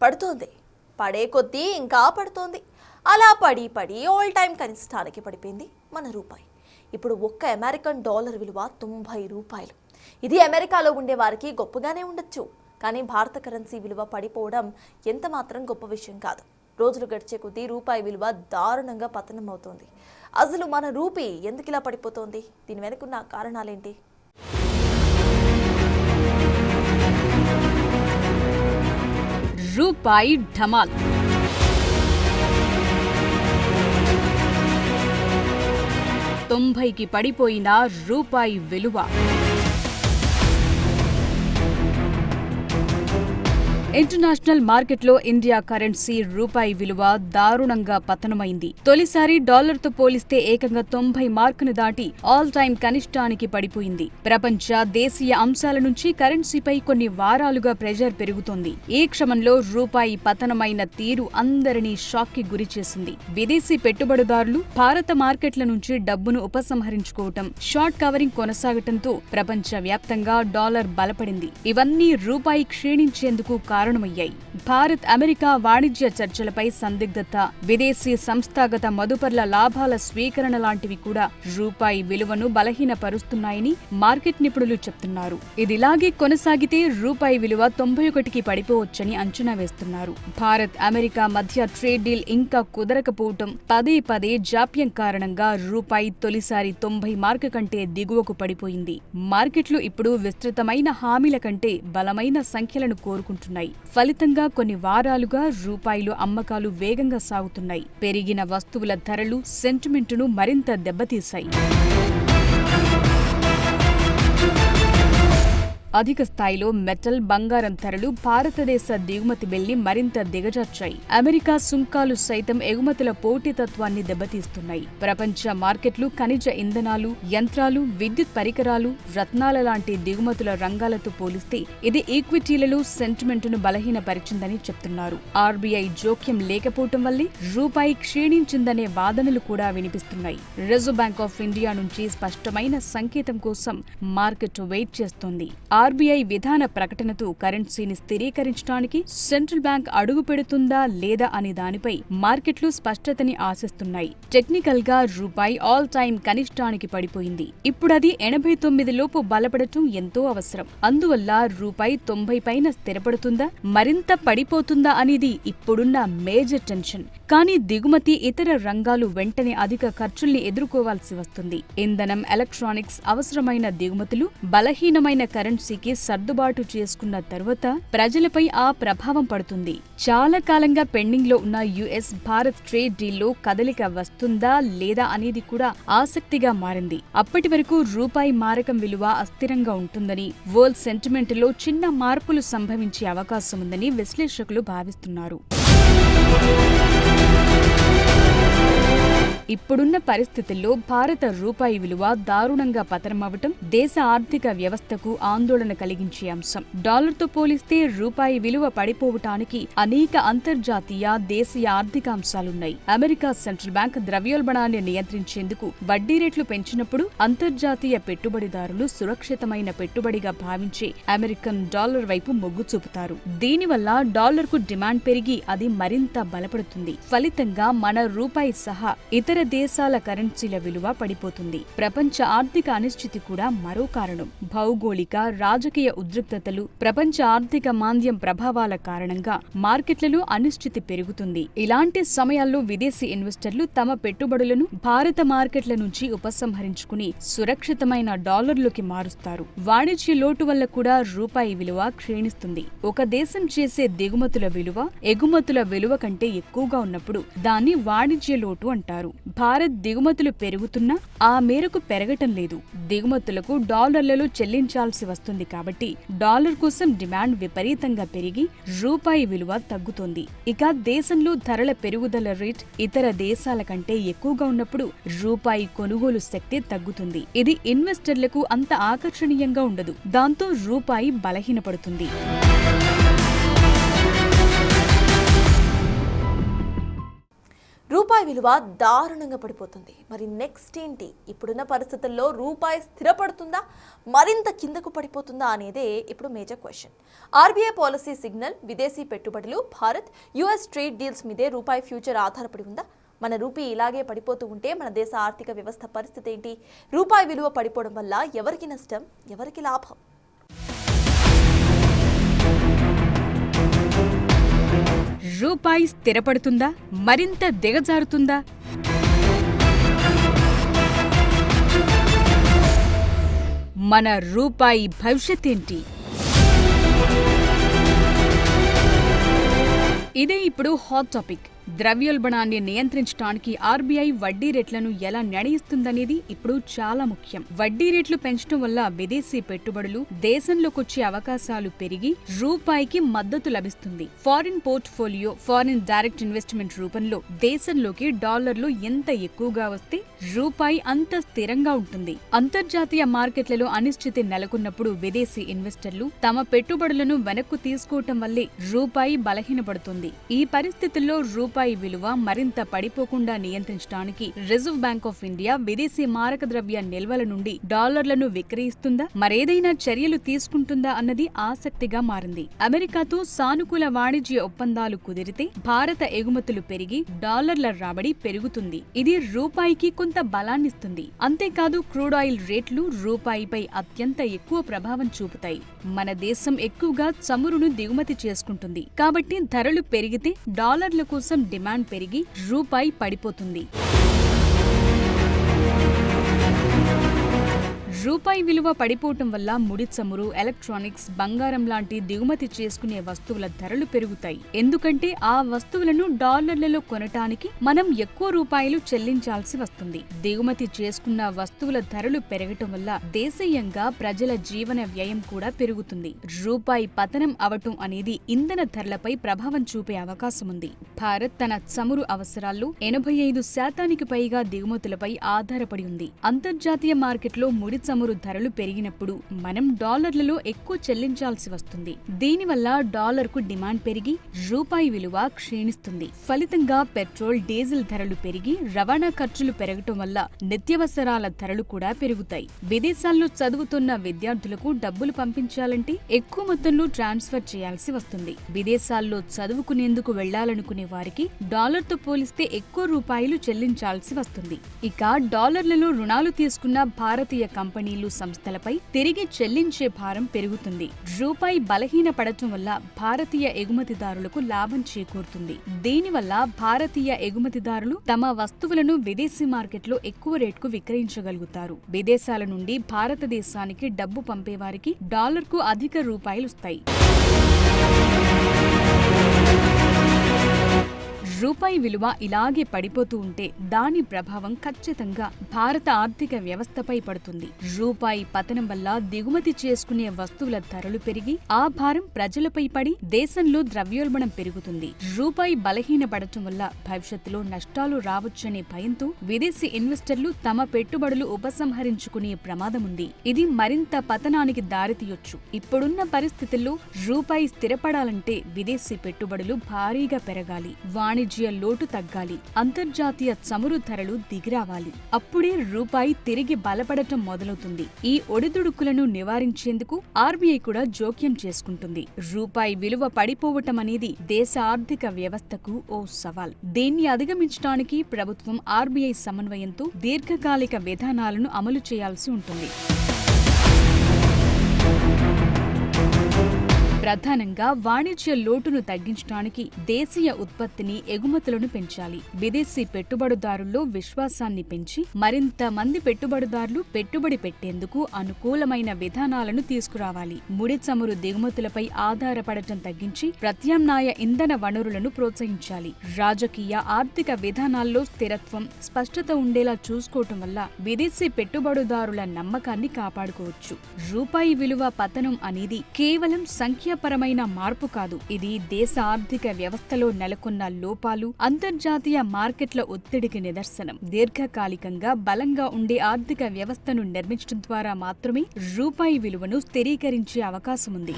పడుతోంది. పడే కొద్దీ ఇంకా పడుతోంది. అలా పడి పడి ఆల్ టైమ్ కనిష్టానికి పడిపోయింది మన రూపాయి. ఇప్పుడు ఒక్క అమెరికన్ డాలర్ విలువ 90 రూపాయలు. ఇది అమెరికాలో ఉండే వారికి గొప్పగానే ఉండొచ్చు, కానీ భారత కరెన్సీ విలువ పడిపోవడం ఎంత మాత్రం గొప్ప విషయం కాదు. రోజులు గడిచే కొద్దీ రూపాయి విలువ దారుణంగా పతనం అవుతోంది. అసలు మన రూపీ ఎందుకు ఇలా పడిపోతోంది? దీని వెనుకున్న కారణాలేంటి? రూపాయి ఢమాల్. తొంభైకి పడిపోయిన రూపాయి విలువ. ఇంటర్నేషనల్ మార్కెట్లో ఇండియా కరెన్సీ రూపాయి విలువ దారుణంగా పతనమైంది. తొలిసారి డాలర్తో పోలిస్తే ఏకంగా 90 మార్కును దాటి ఆల్ టైమ్ కనిష్టానికి పడిపోయింది. ప్రపంచ దేశీయ అంశాల నుంచి కరెన్సీపై కొన్ని వారాలుగా ప్రెషర్ పెరుగుతోంది. ఈ క్రమంలో రూపాయి పతనమైన తీరు అందరినీ షాక్ కి గురిచేసింది. విదేశీ పెట్టుబడిదారులు భారత మార్కెట్ల నుంచి డబ్బును ఉపసంహరించుకోవటం, షార్ట్ కవరింగ్ కొనసాగటంతో ప్రపంచ వ్యాప్తంగా డాలర్ బలపడింది. ఇవన్నీ రూపాయి క్షీణించేందుకు కారణమయ్యాయి. భారత్ అమెరికా వాణిజ్య చర్చలపై సందిగ్ధత, విదేశీ సంస్థాగత మదుపర్ల లాభాల స్వీకరణ లాంటివి కూడా రూపాయి విలువను బలహీనపరుస్తున్నాయని మార్కెట్ నిపుణులు చెప్తున్నారు. ఇదిలాగే కొనసాగితే రూపాయి విలువ 91కి పడిపోవచ్చని అంచనా వేస్తున్నారు. భారత్ అమెరికా మధ్య ట్రేడ్ డీల్ ఇంకా కుదరకపోవటం, పదే పదే జాప్యం కారణంగా రూపాయి తొలిసారి 90 మార్కు కంటే దిగువకు పడిపోయింది. మార్కెట్లు ఇప్పుడు విస్తృతమైన హామీల కంటే బలమైన సంఖ్యలను కోరుకుంటున్నాయి. ఫలితంగా కొన్ని వారాలుగా రూపాయిలో అమ్మకాలు వేగంగా సాగుతున్నాయి. పెరిగిన వస్తువుల ధరలు సెంటిమెంటును మరింత దెబ్బతీశాయి. అధిక స్థాయిలో మెటల్, బంగారం ధరలు భారతదేశ దిగుమతి బిల్ని మరింత దిగజార్చాయి. అమెరికా సుంకాలు సైతం ఎగుమతుల పోటీతత్వాన్ని దెబ్బతీస్తున్నాయి. ప్రపంచ మార్కెట్లు ఖనిజ ఇంధనాలు, యంత్రాలు, విద్యుత్ పరికరాలు, రత్నాల లాంటి దిగుమతుల రంగాలతో పోలిస్తే ఇది ఈక్విటీలలో సెంటిమెంటును బలహీనపరిచిందని చెప్తున్నారు. ఆర్బీఐ జోక్యం లేకపోవటం వల్లే రూపాయి క్షీణించిందనే వాదనలు కూడా వినిపిస్తున్నాయి. రిజర్వ్ బ్యాంక్ ఆఫ్ ఇండియా నుంచి స్పష్టమైన సంకేతం కోసం మార్కెట్ వెయిట్ చేస్తోంది. ఆర్బీఐ విధాన ప్రకటనతో కరెన్సీని స్థిరీకరించడానికి సెంట్రల్ బ్యాంక్ అడుగు పెడుతుందా లేదా అనే దానిపై మార్కెట్లు స్పష్టతని ఆశిస్తున్నాయి. టెక్నికల్ గా రూపాయి ఆల్ టైమ్ కనిష్టానికి పడిపోయింది. ఇప్పుడది 89 లోపు బలపడటం ఎంతో అవసరం. అందువల్ల రూపాయి 90 పైన స్థిరపడుతుందా, మరింత పడిపోతుందా అనేది ఇప్పుడున్న మేజర్ టెన్షన్. కానీ దిగుమతి, ఇతర రంగాలు వెంటనే అధిక ఖర్చుల్ని ఎదుర్కోవాల్సి వస్తుంది. ఇంధనం, ఎలక్ట్రానిక్స్, అవసరమైన దిగుమతులు బలహీనమైన కరెన్సీకి సర్దుబాటు చేసుకున్న తరువాత ప్రజలపై ఆ ప్రభావం పడుతుంది. చాలా కాలంగా పెండింగ్ లో ఉన్న యుఎస్ భారత్ ట్రేడ్ డీల్లో కదలిక వస్తుందా లేదా అనేది కూడా ఆసక్తిగా మారింది. అప్పటి వరకు రూపాయి మారకం విలువ అస్థిరంగా ఉంటుందని, వరల్డ్ సెంటిమెంట్ లో చిన్న మార్పులు సంభవించే అవకాశం ఉందని విశ్లేషకులు భావిస్తున్నారు. ఇప్పుడున్న పరిస్థితుల్లో భారత రూపాయి విలువ దారుణంగా పతనమవటం దేశ ఆర్థిక వ్యవస్థకు ఆందోళన కలిగించే అంశం. డాలర్తో పోలిస్తే రూపాయి విలువ పడిపోవటానికి అనేక అంతర్జాతీయ, దేశీయ ఆర్థిక అంశాలున్నాయి. అమెరికా సెంట్రల్ బ్యాంక్ ద్రవ్యోల్బణాన్ని నియంత్రించేందుకు వడ్డీ రేట్లు పెంచినప్పుడు అంతర్జాతీయ పెట్టుబడిదారులు సురక్షితమైన పెట్టుబడిగా భావించే అమెరికన్ డాలర్ వైపు మొగ్గు చూపుతారు. దీనివల్ల డాలర్కు డిమాండ్ పెరిగి అది మరింత బలపడుతుంది. ఫలితంగా మన రూపాయి సహా ఇతర దేశాల కరెన్సీల విలువ పడిపోతుంది. ప్రపంచ ఆర్థిక అనిశ్చితి కూడా మరో కారణం. భౌగోళిక, రాజకీయ ఉద్రిక్తతలు, ప్రపంచ ఆర్థిక మాంద్యం ప్రభావాల కారణంగా మార్కెట్లలో అనిశ్చితి పెరుగుతుంది. ఇలాంటి సమయాల్లో విదేశీ ఇన్వెస్టర్లు తమ పెట్టుబడులను భారత మార్కెట్ల నుంచి ఉపసంహరించుకుని సురక్షితమైన డాలర్లోకి మారుస్తారు. వాణిజ్య లోటు వల్ల కూడా రూపాయి విలువ క్షీణిస్తుంది. ఒక దేశం చేసే దిగుమతుల విలువ ఎగుమతుల విలువ కంటే ఎక్కువగా ఉన్నప్పుడు దాన్ని వాణిజ్య లోటు అంటారు. భారత్ దిగుమతులు పెరుగుతున్నా ఆ మేరకు పెరగటం లేదు. దిగుమతులకు డాలర్లలో చెల్లించాల్సి వస్తుంది కాబట్టి డాలర్ కోసం డిమాండ్ విపరీతంగా పెరిగి రూపాయి విలువ తగ్గుతోంది. ఇక దేశంలో ధరల పెరుగుదల రేట్ ఇతర దేశాల కంటే ఎక్కువగా ఉన్నప్పుడు రూపాయి కొనుగోలు శక్తి తగ్గుతుంది. ఇది ఇన్వెస్టర్లకు అంత ఆకర్షణీయంగా ఉండదు. దాంతో రూపాయి బలహీనపడుతుంది. రూపాయి రూపాయి విలువ దారుణంగా పడిపోతుంది. మరి నెక్స్ట్ ఏంటి? ఇప్పుడున్న పరిస్థితుల్లో రూపాయి స్థిరపడుతుందా, మరింత కిందకు పడిపోతుందా అనేదే ఇప్పుడు major question. RBI policy signal, విదేశీ పెట్టుబడులు, భారత్ యుఎస్ ట్రేడ్ డీల్స్ మీదే రూపాయి ఫ్యూచర్ ఆధారపడి ఉందా? మన రూపీ ఇలాగే పడిపోతూ ఉంటే మన దేశ ఆర్థిక వ్యవస్థ పరిస్థితి ఏంటి? రూపాయి విలువ పడిపోవడం వల్ల ఎవరికి నష్టం, ఎవరికి లాభం? రూపాయి స్థిరపడుతుందా, మరింత దిగజారుతుందా? మన రూపాయి భవిష్యత్ ఏంటి? ఇదే ఇప్పుడు హాట్ టాపిక్. ద్రవ్యోల్బణాన్ని నియంత్రించడానికి ఆర్బీఐ వడ్డీ రేట్లను ఎలా నిర్ణయిస్తుందనేది ఇప్పుడు చాలా ముఖ్యం. వడ్డీ రేట్లు పెంచడం వల్ల విదేశీ పెట్టుబడులు దేశంలోకొచ్చే అవకాశాలు పెరిగి రూపాయికి మద్దతు లభిస్తుంది. Foreign portfolio, foreign direct investment రూపంలో దేశంలోకి డాలర్లు ఎంత ఎక్కువగా వస్తే రూపాయి అంత స్థిరంగా ఉంటుంది. అంతర్జాతీయ మార్కెట్లలో అనిశ్చితి నెలకొన్నప్పుడు విదేశీ ఇన్వెస్టర్లు తమ పెట్టుబడులను వెనక్కు తీసుకోవటం వల్లే రూపాయి బలహీనపడుతుంది. ఈ పరిస్థితుల్లో రూపాయి విలువ మరింత పడిపోకుండా నియంత్రించడానికి రిజర్వ్ బ్యాంక్ ఆఫ్ ఇండియా విదేశీ మారక ద్రవ్య నిల్వల నుండి డాలర్లను విక్రయిస్తుందా, మరేదైనా చర్యలు తీసుకుంటుందా అన్నది ఆసక్తిగా మారింది. అమెరికాతో సానుకూల వాణిజ్య ఒప్పందాలు కుదిరితే భారత ఎగుమతులు పెరిగి డాలర్ల రాబడి పెరుగుతుంది. ఇది రూపాయికి కొంత బలాన్నిస్తుంది. అంతేకాదు, క్రూడ్ ఆయిల్ రేట్లు రూపాయిపై అత్యంత ఎక్కువ ప్రభావం చూపుతాయి. మన దేశం ఎక్కువగా చమురును దిగుమతి చేసుకుంటుంది కాబట్టి ధరలు పెరిగితే డాలర్ల కోసం డిమాండ్ పెరిగి రూపాయి పడిపోతుంది. రూపాయి విలువ పడిపోవటం వల్ల ముడి చమురు, ఎలక్ట్రానిక్స్, బంగారం లాంటి దిగుమతి చేసుకునే వస్తువుల ధరలు పెరుగుతాయి. ఎందుకంటే ఆ వస్తువులను డాలర్లలో కొనటానికి మనం ఎక్కువ రూపాయలు చెల్లించాల్సి వస్తుంది. దిగుమతి చేసుకున్న వస్తువుల ధరలు పెరగటం వల్ల దేశీయంగా ప్రజల జీవన వ్యయం కూడా పెరుగుతుంది. రూపాయి పతనం అవటం అనేది ఇంధన ధరలపై ప్రభావం చూపే అవకాశం ఉంది. భారత్ తన చమురు అవసరాల్లో 85% పైగా దిగుమతులపై ఆధారపడి ఉంది. అంతర్జాతీయ మార్కెట్లో ముడి చమురు ధరలు పెరిగినప్పుడు మనం డాలర్లలో ఎక్కువ చెల్లించాల్సి వస్తుంది. దీనివల్ల డాలర్కు డిమాండ్ పెరిగి రూపాయి విలువ క్షీణిస్తుంది. ఫలితంగా పెట్రోల్, డీజిల్ ధరలు పెరిగి రవాణా ఖర్చులు పెరగటం వల్ల నిత్యావసరాల ధరలు కూడా పెరుగుతాయి. విదేశాల్లో చదువుతున్న విద్యార్థులకు డబ్బులు పంపించాలంటే ఎక్కువ మొత్తంలో ట్రాన్స్ఫర్ చేయాల్సి వస్తుంది. విదేశాల్లో చదువుకునేందుకు వెళ్లాలనుకునే వారికి డాలర్తో పోలిస్తే ఎక్కువ రూపాయలు చెల్లించాల్సి వస్తుంది. ఇక డాలర్లలో రుణాలు తీసుకున్న భారతీయ కంపెనీలు, సంస్థలపై తిరిగి చెల్లించే భారం పెరుగుతుంది. రూపాయి బలహీన పడటం వల్ల భారతీయ ఎగుమతిదారులకు లాభం చేకూరుతుంది. దీనివల్ల భారతీయ ఎగుమతిదారులు తమ వస్తువులను విదేశీ మార్కెట్లో ఎక్కువ రేటుకు విక్రయించగలుగుతారు. విదేశాల నుండి భారతదేశానికి డబ్బు పంపేవారికి డాలర్కు అధిక రూపాయలుస్తాయి. రూపాయి విలువ ఇలాగే పడిపోతూ ఉంటే దాని ప్రభావం ఖచ్చితంగా భారత ఆర్థిక వ్యవస్థపై పడుతుంది. రూపాయి పతనం వల్ల దిగుమతి చేసుకునే వస్తువుల ధరలు పెరిగి ఆ భారం ప్రజలపై పడి దేశంలో ద్రవ్యోల్బణం పెరుగుతుంది. రూపాయి బలహీనపడటం వల్ల భవిష్యత్తులో నష్టాలు రావచ్చనే భయంతో విదేశీ ఇన్వెస్టర్లు తమ పెట్టుబడులు ఉపసంహరించుకునే ప్రమాదం ఉంది. ఇది మరింత పతనానికి దారితీయొచ్చు. ఇప్పుడున్న పరిస్థితుల్లో రూపాయి స్థిరపడాలంటే విదేశీ పెట్టుబడులు భారీగా పెరగాలి, వాణిజ్య లోటు తగ్గాలి, అంతర్జాతీయ చమురు ధరలు దిగిరావాలి. అప్పుడే రూపాయి తిరిగి బలపడటం మొదలవుతుంది. ఈ ఒడిదుడుకులను నివారించేందుకు ఆర్బీఐ కూడా జోక్యం చేసుకుంటుంది. రూపాయి విలువ పడిపోవటం అనేది దేశ ఆర్థిక వ్యవస్థకు ఓ సవాల్. దీన్ని అధిగమించడానికి ప్రభుత్వం ఆర్బీఐ సమన్వయంతో దీర్ఘకాలిక విధానాలను అమలు చేయాల్సి ఉంటుంది. ప్రధానంగా వాణిజ్య లోటును తగ్గించడానికి దేశీయ ఉత్పత్తిని, ఎగుమతులను పెంచాలి. విదేశీ పెట్టుబడిదారుల్లో విశ్వాసాన్ని పెంచి మరింత మంది పెట్టుబడిదారులు పెట్టుబడి పెట్టేందుకు అనుకూలమైన విధానాలను తీసుకురావాలి. ముడి చమురు దిగుమతులపై ఆధారపడటం తగ్గించి ప్రత్యామ్నాయ ఇంధన వనరులను ప్రోత్సహించాలి. రాజకీయ, ఆర్థిక విధానాల్లో స్థిరత్వం, స్పష్టత ఉండేలా చూసుకోవటం వల్ల విదేశీ పెట్టుబడిదారుల నమ్మకాన్ని కాపాడుకోవచ్చు. రూపాయి విలువ పతనం అనేది కేవలం సంఖ్యాపరమైన మార్పు కాదు. ఇది దేశ ఆర్థిక వ్యవస్థలో నెలకొన్న లోపాలు, అంతర్జాతీయ మార్కెట్ల ఒత్తిడికి నిదర్శనం. దీర్ఘకాలికంగా బలంగా ఉండే ఆర్థిక వ్యవస్థను నిర్మించడం ద్వారా మాత్రమే రూపాయి విలువను స్థిరీకరించే అవకాశం ఉంది.